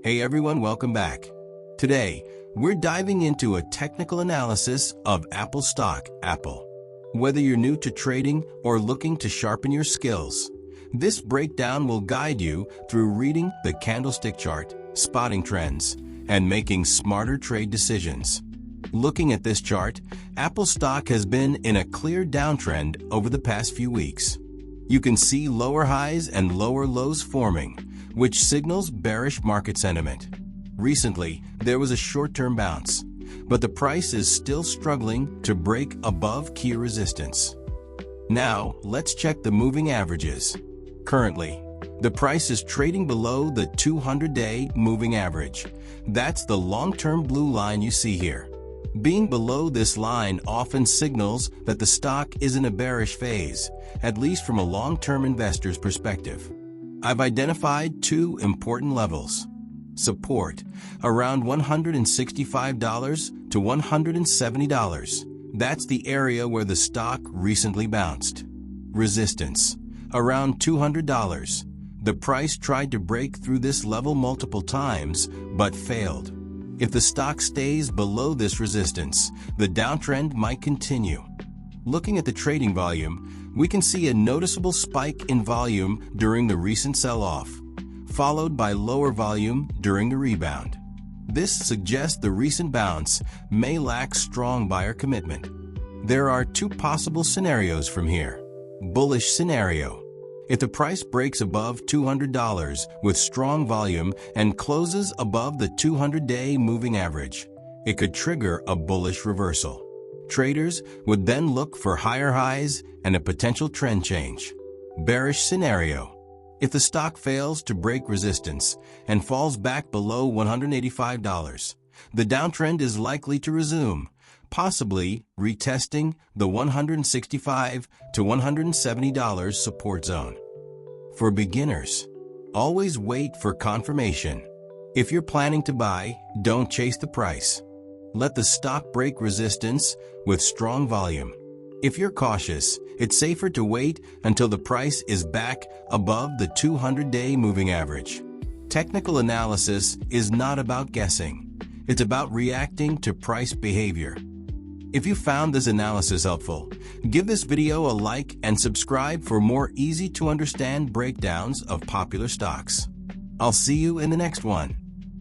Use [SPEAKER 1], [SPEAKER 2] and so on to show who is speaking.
[SPEAKER 1] Hey everyone, welcome back. Today, we're diving into a technical analysis of Apple stock, Apple. Whether you're new to trading or looking to sharpen your skills, this breakdown will guide you through reading the candlestick chart, spotting trends, and making smarter trade decisions. Looking at this chart, Apple stock has been in a clear downtrend over the past few weeks. You can see lower highs and lower lows forming, which signals bearish market sentiment. Recently, there was a short-term bounce, but the price is still struggling to break above key resistance. Now, let's check the moving averages. Currently, the price is trading below the 200-day moving average. That's the long-term blue line you see here. Being below this line often signals that the stock is in a bearish phase, at least from a long-term investor's perspective. I've identified two important levels. Support, around $165 to $170. That's the area where the stock recently bounced. Resistance, around $200. The price tried to break through this level multiple times, but failed. If the stock stays below this resistance, the downtrend might continue. Looking at the trading volume, we can see a noticeable spike in volume during the recent sell-off, followed by lower volume during the rebound. This suggests the recent bounce may lack strong buyer commitment. There are two possible scenarios from here. Bullish scenario. If the price breaks above $200 with strong volume and closes above the 200-day moving average, it could trigger a bullish reversal. Traders would then look for higher highs and a potential trend change. Bearish scenario. If the stock fails to break resistance and falls back below $185, the downtrend is likely to resume, possibly retesting the $165 to $170 support zone. For beginners, always wait for confirmation. If you're planning to buy, don't chase the price. Let the stock break resistance with strong volume. If you're cautious, it's safer to wait until the price is back above the 200-day moving average. Technical analysis is not about guessing. It's about reacting to price behavior. If you found this analysis helpful, give this video a like and subscribe for more easy-to-understand breakdowns of popular stocks. I'll see you in the next one.